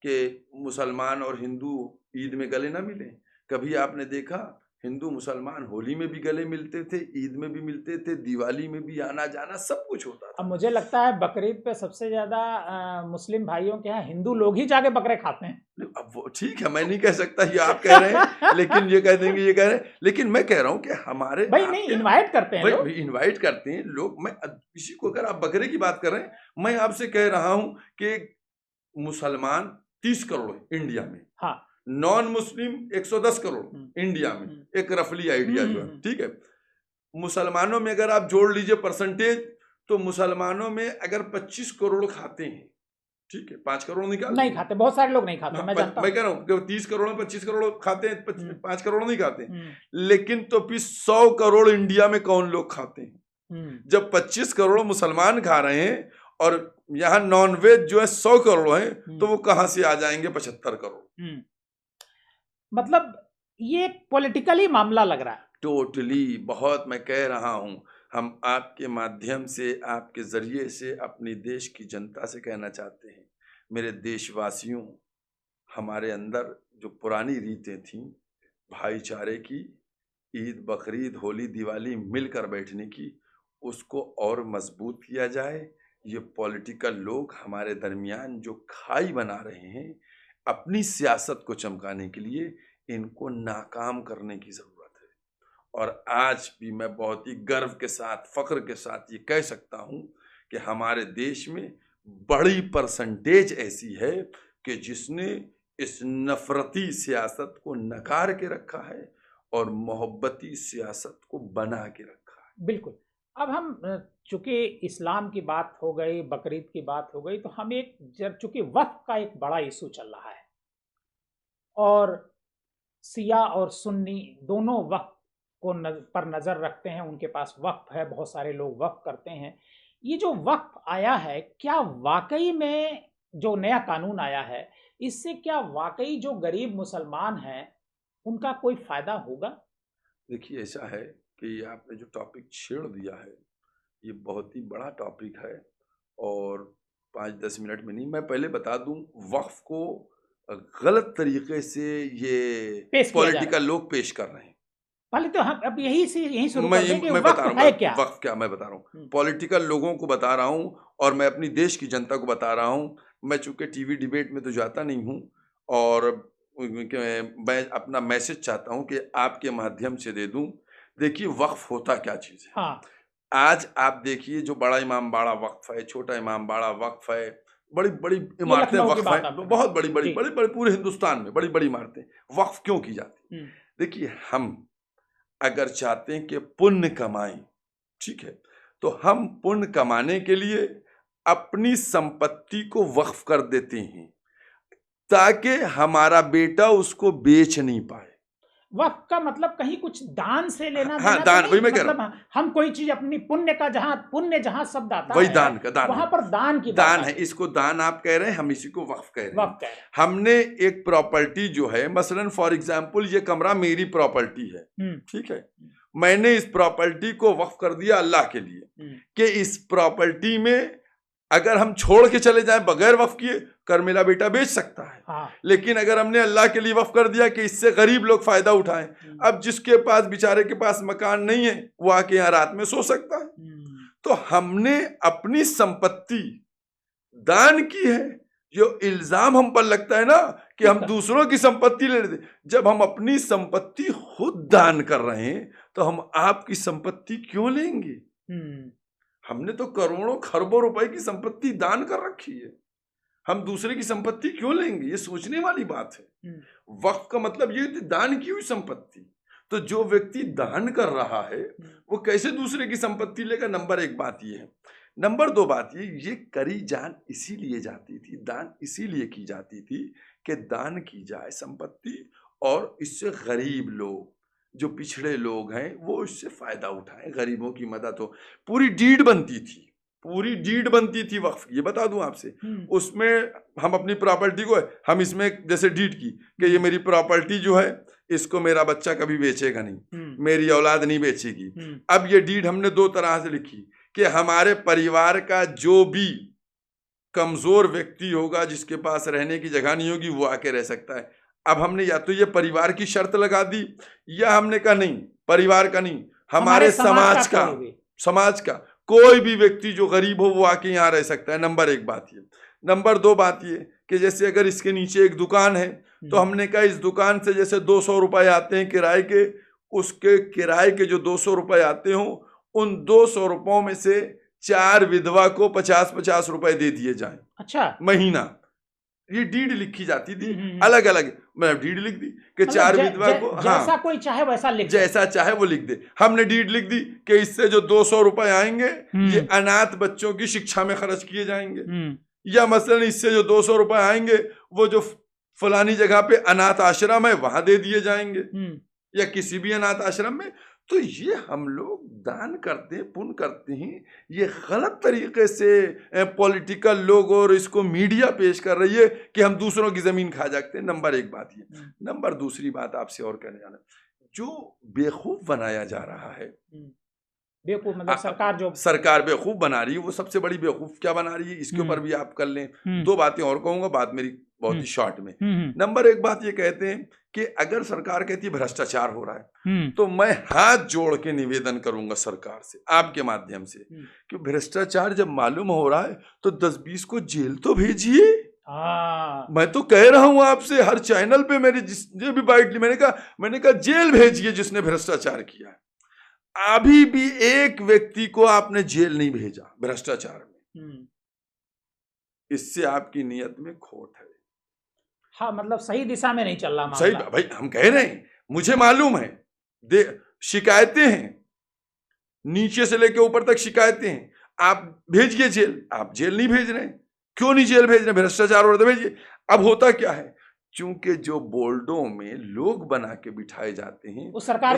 कि मुसलमान और हिंदू ईद में गले ना मिले? कभी आपने देखा हिंदू मुसलमान होली में भी गले मिलते थे, ईद में भी मिलते थे, दिवाली में भी आना जाना सब कुछ होता था। अब मुझे लगता है बकरीद पे सबसे ज्यादा मुस्लिम भाइयों के यहाँ हिंदू लोग ही जाके बकरे खाते हैं। अब वो ठीक है, मैं नहीं कह सकता ये आप कह रहे हैं लेकिन ये कह देंगे ये कह रहे हैं, लेकिन मैं कह रहा हूँ कि हमारे भाई नहीं इनवाइट करते हैं लोग, इनवाइट करते हैं लोग। मैं किसी को, अगर आप बकरे की बात कर रहे हैं, मैं आपसे कह रहा हूँ कि मुसलमान 30 करोड़ है इंडिया में, हाँ, नॉन मुस्लिम 110 करोड़ इंडिया में, एक रफली आइडिया जो है, ठीक है। मुसलमानों में अगर आप जोड़ लीजिए परसेंटेज, तो मुसलमानों में अगर 25 करोड़ खाते हैं, ठीक है, 5 करोड़ नहीं खाते, बहुत सारे लोग नहीं खाते, मैं जानता हूं। मैं कह रहा हूँ 30 करोड़ में 25 करोड़ खाते हैं, 5 करोड़ नहीं खाते। लेकिन तो फिर 100 करोड़ इंडिया में कौन लोग खाते हैं? जब 25 करोड़ मुसलमान खा रहे हैं और यहाँ नॉनवेज जो है 100 करोड़ है, तो वो कहां से आ जाएंगे 75 करोड़? मतलब ये पॉलिटिकली मामला लग रहा है टोटली। बहुत मैं कह रहा हूं, हम आपके माध्यम से, आपके जरिए से अपनी देश की जनता से कहना चाहते हैं, मेरे देशवासियों, हमारे अंदर जो पुरानी रीतें थीं भाईचारे की, ईद बकरीद होली दिवाली मिलकर बैठने की, उसको और मजबूत किया जाए। ये पॉलिटिकल लोग हमारे दरमियान जो खाई बना रहे हैं अपनी सियासत को चमकाने के लिए, इनको नाकाम करने की ज़रूरत है। और आज भी मैं बहुत ही गर्व के साथ, फ़ख्र के साथ ये कह सकता हूँ कि हमारे देश में बड़ी परसेंटेज ऐसी है कि जिसने इस नफ़रती सियासत को नकार के रखा है और मोहब्बती सियासत को बना के रखा है। बिल्कुल। अब हम चूंकि इस्लाम की बात हो गई, बकरीद की बात हो गई, तो हम चूंकि वक्फ का एक बड़ा इशू चल रहा है और सिया और सुन्नी दोनों वक्फ को पर नज़र रखते हैं, उनके पास वक्फ है, बहुत सारे लोग वक्फ करते हैं। ये जो वक्फ आया है, क्या वाकई में जो नया कानून आया है, इससे क्या वाकई जो गरीब मुसलमान हैं उनका कोई फायदा होगा? देखिए ऐसा है कि आपने जो टॉपिक छेड़ दिया है ये बहुत ही बड़ा टॉपिक है और 5-10 मिनट में नहीं, मैं पहले बता दूं, वक्फ को गलत तरीके से ये पॉलिटिकल लोग पेश कर रहे हैं। पहले तो हम अब यही शुरू करते हैं कि वक्फ है क्या? वक्फ क्या मैं बता रहा हूँ, पॉलिटिकल लोगों को बता रहा हूँ और मैं अपनी देश की जनता को बता रहा हूँ। मैं चूंकि टीवी डिबेट में तो जाता नहीं हूँ और मैं अपना मैसेज चाहता हूं कि आपके माध्यम से दे दूं। देखिए वक्फ होता क्या चीज़ है। हाँ। आज आप देखिए जो बड़ा इमाम बाड़ा वक्फ है, छोटा इमाम बाड़ा वक्फ है, बड़ी बड़ी इमारतें वक्फ हैं, बहुत बड़ी बड़ी बड़ी बड़ी पूरे हिंदुस्तान में बड़ी बड़ी इमारतें वक्फ क्यों की जाती। देखिए हम अगर चाहते हैं कि पुण्य कमाएं, ठीक है, तो हम पुण्य कमाने के लिए अपनी संपत्ति को वक्फ कर देते हैं ताकि हमारा बेटा उसको बेच नहीं पाए। वक्फ का मतलब कहीं कुछ दान से लेना। हाँ, दान, वही मैं कह रहा हूं। हम कोई चीज अपनी पुण्य का जहां शब्द आता है वही दान का दान, वहां पर दान की दान है। इसको दान आप कह रहे हैं, हम इसी को वक्फ कह रहे हैं। हमने एक प्रॉपर्टी जो है, मसलन फॉर एग्जांपल ये कमरा मेरी प्रॉपर्टी है, ठीक है, मैंने इस प्रॉपर्टी को वक्फ कर दिया अल्लाह के लिए कि इस प्रॉपर्टी में अगर हम छोड़ के चले जाएं बगैर वक्फ किए, कर मेरा बेटा बेच सकता है। हाँ। लेकिन अगर हमने अल्लाह के लिए वक्फ कर दिया कि इससे गरीब लोग फायदा उठाएं, अब जिसके पास बेचारे के पास मकान नहीं है वो आके यहाँ रात में सो सकता है। तो हमने अपनी संपत्ति दान की है। जो इल्जाम हम पर लगता है ना कि हम दूसरों की संपत्ति ले लेते, जब हम अपनी संपत्ति खुद दान कर रहे हैं तो हम आपकी संपत्ति क्यों लेंगे। हमने तो करोड़ों खरबों रुपए की संपत्ति दान कर रखी है, हम दूसरे की संपत्ति क्यों लेंगे। ये सोचने वाली बात है। वक्फ का मतलब ये दान की हुई संपत्ति। तो जो व्यक्ति दान कर रहा है वो कैसे दूसरे की संपत्ति लेगा। नंबर एक बात ये है। नंबर दो बात ये करी जान इसीलिए जाती थी, दान इसीलिए की जाती थी कि दान की जाए संपत्ति और इससे गरीब लोग, जो पिछड़े लोग हैं, वो इससे फायदा उठाएं, गरीबों की मदद हो। पूरी डीड बनती थी, पूरी डीड बनती थी वक्फ की। ये बता दूं आपसे, उसमें हम अपनी प्रॉपर्टी को, हम इसमें जैसे डीड की कि ये मेरी प्रॉपर्टी जो है इसको मेरा बच्चा कभी बेचेगा नहीं, मेरी औलाद नहीं बेचेगी। अब ये डीड हमने दो तरह से लिखी कि हमारे परिवार का जो भी कमजोर व्यक्ति होगा, जिसके पास रहने की जगह नहीं होगी, वो आके रह सकता है। अब हमने या तो ये परिवार की शर्त लगा दी, या हमने कहा नहीं परिवार का नहीं, हमारे समाज का कोई भी व्यक्ति जो गरीब हो वो आके यहाँ रह सकता है। नंबर एक बात ये। नंबर दो बात ये कि जैसे अगर इसके नीचे एक दुकान है तो हमने कहा इस दुकान से जैसे 200 रुपए आते हैं किराए के, उसके किराए के जो 200 रुपए आते हो, उन 200 रुपयों में से 4 विधवा को 50-50 रुपए दे दिए जाएं। अच्छा, महीना। ये डीड लिखी जाती थी अलग अलग, मतलब डीड लिख दी कि 4 विधवा को, जैसा कोई चाहे वैसा लिख, जैसा चाहे वो लिख दे। हमने डीड लिख दी कि इससे जो 200 रुपए आएंगे ये अनाथ बच्चों की शिक्षा में खर्च किए जाएंगे, या मसलन इससे जो 200 रुपए आएंगे वो जो फलानी जगह पे अनाथ आश्रम है वहां दे दिए जाएंगे, या किसी भी अनाथ आश्रम में। तो ये हम लोग दान करते हैं, पुण्य करते हैं, ये गलत तरीके से पॉलिटिकल लोग और इसको मीडिया पेश कर रही है कि हम दूसरों की जमीन खा जाते हैं। नंबर एक बात ये। नंबर दूसरी बात आपसे और कहने जाना, जो बेवकूफ बनाया जा रहा है, बेवकूफ मतलब सरकार बेवकूफ बना रही है। वो सबसे बड़ी बेवकूफ क्या बना रही है, इसके ऊपर भी आप कर लें। दो बातें और कहूंगा, बात मेरी बहुत ही शॉर्ट में। नंबर एक बात ये कहते हैं कि अगर सरकार कहती है भ्रष्टाचार हो रहा है, तो मैं हाथ जोड़ के निवेदन करूंगा सरकार से आपके माध्यम से कि भ्रष्टाचार जब मालूम हो रहा है तो 10-20 को जेल तो भेजिए। मैं तो कह रहा हूं आपसे, हर चैनल पे मेरे जिसने भी बाइट ली, मैंने कहा जेल भेजिए जिसने भ्रष्टाचार किया है। अभी भी एक व्यक्ति को आपने जेल नहीं भेजा भ्रष्टाचार में, इससे आपकी नीयत में खोट है। हाँ, मतलब सही दिशा में नहीं चल रहा मामला। सही भाई, हम कह रहे हैं, मुझे मालूम है, शिकायतें हैं, नीचे से लेकर ऊपर तक शिकायतें हैं। आप भेजिए जेल, आप जेल नहीं भेज रहे, क्यों नहीं जेल भेज रहे, भ्रष्टाचार हो रहा है भेजिए। अब होता क्या है, चूंकि जो बोर्डों में लोग बना के बिठाए जाते हैं वो सरकार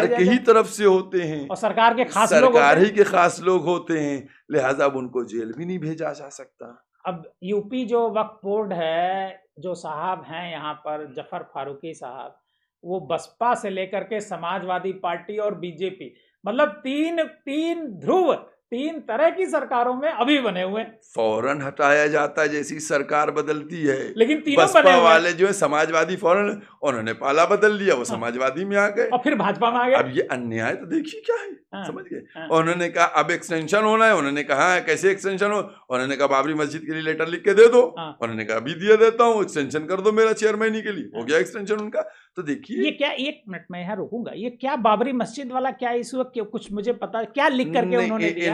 के ही तरफ से होते हैं, और सरकार के खास लोग होते हैं, लिहाजा अब उनको जेल भी नहीं भेजा जा सकता। अब यूपी जो वक्फ बोर्ड है, जो साहब हैं यहाँ पर जफर फारूकी साहब, वो बसपा से लेकर के समाजवादी पार्टी और बीजेपी, मतलब तीन ध्रुव, 3 तरह की सरकारों में अभी बने हुए। फौरन हटाया जाता है जैसी सरकार बदलती है, लेकिन तीनों बसपा वाले जो है समाजवादी, फौरन उन्होंने पाला बदल लिया, वो समाजवादी में आ गए और फिर भाजपा में आ गए। अब ये अन्याय तो देखिए क्या है। समझ गए। और उन्होंने कहा अब एक्सटेंशन होना है, उन्होंने कहा कैसे एक्सटेंशन हो, उन्होंने कहा बाबरी मस्जिद के लिए लेटर लिख के दे दो, उन्होंने कहा अभी दिया देता हूँ, एक्सटेंशन कर दो मेरा चेयरमैन के लिए, हो गया एक्सटेंशन उनका। तो देखिए ये क्या, एक मिनट में यहाँ रुकूंगा, ये क्या बाबरी मस्जिद वाला क्या इस वक्त कुछ मुझे पता है क्या लिख करके उन्होंने दिया?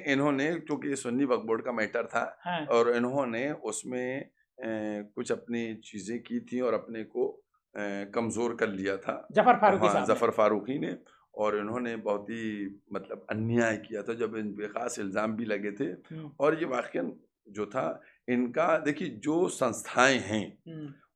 इन्होंने क्योंकि सुन्नी वक्फ बोर्ड का मैटर था और इन्होंने उसमें कुछ अपनी चीजें की थी और अपने को कमजोर कर लिया था जफर फारूकी ने, और इन्होंने बहुत ही मतलब अन्याय किया था जब इन बेखास इल्जाम भी लगे थे। और ये वाकई जो था इनका, देखिए जो संस्थाएं हैं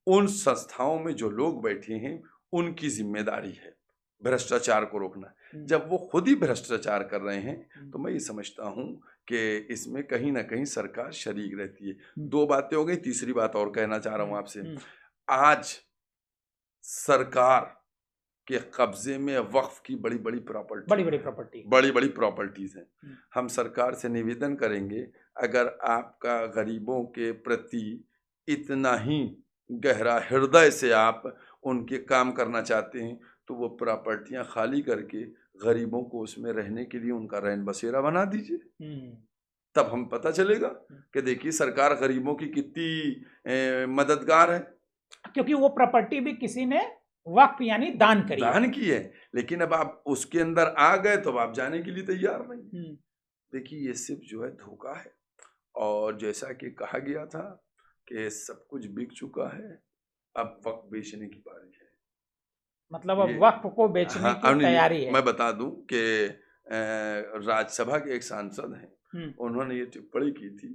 उन संस्थाओं में जो लोग बैठे हैं उनकी जिम्मेदारी है भ्रष्टाचार को रोकना। जब वो खुद ही भ्रष्टाचार कर रहे हैं तो मैं ये समझता हूँ कि इसमें कहीं ना कहीं सरकार शरीक रहती है। दो बातें हो गई, तीसरी बात और कहना चाह रहा हूँ आपसे। आज सरकार के कब्जे में वक्फ की बड़ी बड़ी प्रॉपर्टीज हैं। हम सरकार से निवेदन करेंगे, अगर आपका गरीबों के प्रति इतना ही गहरा हृदय से आप उनके काम करना चाहते हैं तो वो प्रॉपर्टियां खाली करके गरीबों को उसमें रहने के लिए उनका रैन बसेरा बना दीजिए। तब हम पता चलेगा कि देखिए सरकार गरीबों की कितनी मददगार है, क्योंकि वो प्रॉपर्टी भी किसी ने वक्फ यानी दान की है। लेकिन अब आप उसके अंदर आ गए तो आप जाने के लिए तैयार नहीं। देखिए ये सिर्फ जो है धोखा है, और जैसा कि कहा गया था कि सब कुछ बिक चुका है, अब वक्फ बेचने की बारी है। मतलब अब वक्फ को बेचने की तैयारी है। मैं बता दूं कि राज्यसभा के एक सांसद हैं, उन्होंने ये टिप्पणी की थी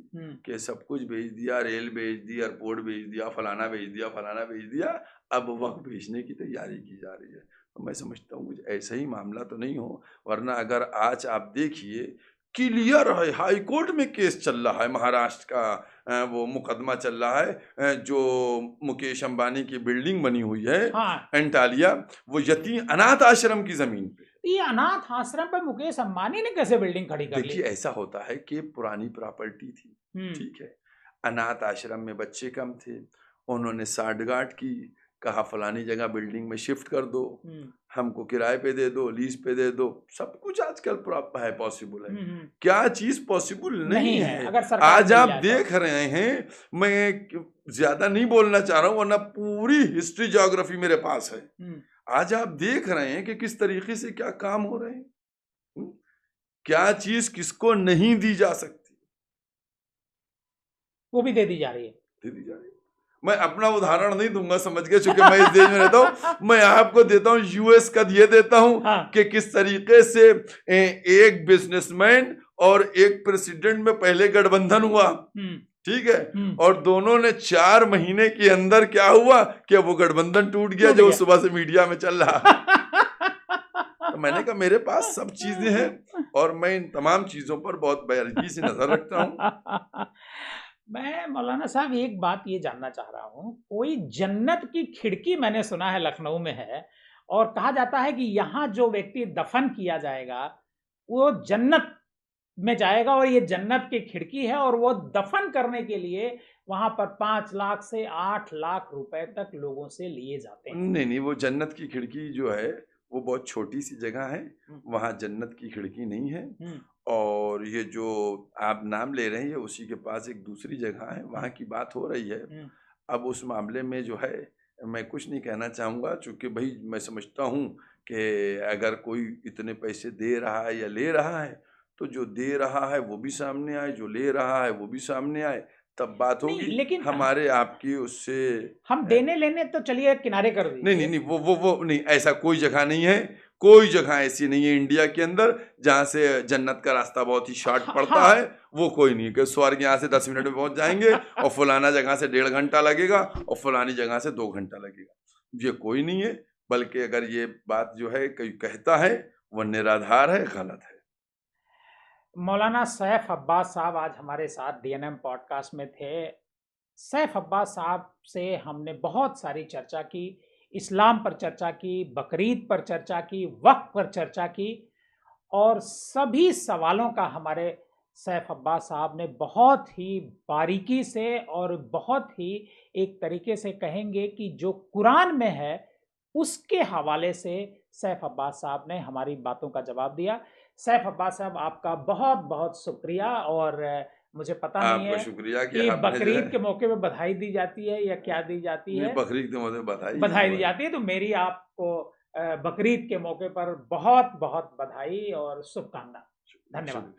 कि सब कुछ बेच दिया, रेल बेच दी, एयरपोर्ट बेच दिया, फलाना बेच दिया, फलाना बेच दिया, अब वक्त बेचने की तैयारी की जा रही है। तो मैं समझता हूँ कुछ ऐसा ही मामला तो नहीं हो, वरना अगर आज आप देखिए क्लियर है, हाई कोर्ट में केस चल रहा है, महाराष्ट्र का वो मुकदमा चल रहा है, जो मुकेश अंबानी की बिल्डिंग बनी हुई है एंटालिया, वो यतीम अनाथ आश्रम की जमीन पे। ये अनाथ आश्रम पे मुकेश अंबानी ने कैसे बिल्डिंग खड़ी कर ली? देखिए ऐसा होता है कि पुरानी प्रॉपर्टी थी, ठीक है, अनाथ आश्रम में बच्चे कम थे, उन्होंने साठगांठ की, कहा फलानी जगह बिल्डिंग में शिफ्ट कर दो, हमको किराए पे दे दो, लीज पे दे दो, सब कुछ आजकल है, पॉसिबल है। क्या चीज पॉसिबल नहीं है? अगर आज आप देख रहे हैं, मैं ज्यादा नहीं बोलना चाह रहा हूँ वरना पूरी हिस्ट्री ज्योग्राफी मेरे पास है। आज आप देख रहे हैं कि किस तरीके से क्या काम हो रहे हैं, क्या चीज किसको नहीं दी जा सकती वो भी दे दी जा रही है। मैं अपना उदाहरण नहीं दूंगा, समझ गए, चूंकि मैं इस देश में रहता हूं। मैं आपको देता हूं यूएस का ये देता हूं कि किस तरीके से एक बिजनेसमैन और एक प्रेसिडेंट में पहले गठबंधन हुआ, ठीक है, और दोनों ने 4 महीने के अंदर क्या हुआ कि वो गठबंधन टूट गया, जो सुबह से मीडिया में चल रहा। तो मैंने कहा मेरे पास सब चीजें हैं और मैं इन तमाम चीजों पर बहुत बारीकी से नजर रखता हूँ। मैं मौलाना साहब एक बात ये जानना चाह रहा हूँ, कोई जन्नत की खिड़की मैंने सुना है लखनऊ में है, और कहा जाता है कि यहाँ जो व्यक्ति दफन किया जाएगा वो जन्नत में जाएगा, और ये जन्नत की खिड़की है, और वो दफन करने के लिए वहां पर 5 लाख से 8 लाख रुपए तक लोगों से लिए जाते हैं। नहीं, वो जन्नत की खिड़की जो है वो बहुत छोटी सी जगह है, वहां जन्नत की खिड़की नहीं है। और ये जो आप नाम ले रहे हैं उसी के पास एक दूसरी जगह है, वहाँ की बात हो रही है। अब उस मामले में जो है मैं कुछ नहीं कहना चाहूँगा, चूँकि भाई मैं समझता हूँ कि अगर कोई इतने पैसे दे रहा है या ले रहा है तो जो दे रहा है वो भी सामने आए, जो ले रहा है वो भी सामने आए, तब बात होगी। लेकिन हमारे आपकी उससे हम देने लेने तो चलिए किनारे कर दीजिए। नहीं, वो नहीं, ऐसा कोई जगह नहीं है, कोई जगह ऐसी नहीं है इंडिया के अंदर जहां से जन्नत का रास्ता बहुत ही शॉर्ट पड़ता है। वो कोई नहीं कि स्वर्ग यहाँ से 10 मिनट में पहुंच जाएंगे और फलाना जगह से 1.5 घंटा लगेगा और फलानी जगह से 2 घंटा लगेगा, ये कोई नहीं है। बल्कि अगर ये बात जो है कोई कहता है वो निराधार है, गलत है। मौलाना सैफ अब्बास साहब आज हमारे साथ डीएनएम पॉडकास्ट में थे। सैफ अब्बास साहब से हमने बहुत सारी चर्चा की, इस्लाम पर चर्चा की, बकरीद पर चर्चा की, वक्फ पर चर्चा की, और सभी सवालों का हमारे सैफ अब्बास साहब ने बहुत ही बारीकी से और बहुत ही एक तरीके से कहेंगे कि जो कुरान में है उसके हवाले से सैफ अब्बास साहब ने हमारी बातों का जवाब दिया। सैफ अब्बास साहब, आपका बहुत बहुत शुक्रिया। और मुझे पता नहीं है शुक्रिया कि बकरीद के मौके पे बधाई दी जाती है या क्या दी जाती है। बकरीद के मौके पर बधाई दी जाती है, तो मेरी आपको बकरीद के मौके पर बहुत बहुत बधाई और शुभकामना। धन्यवाद।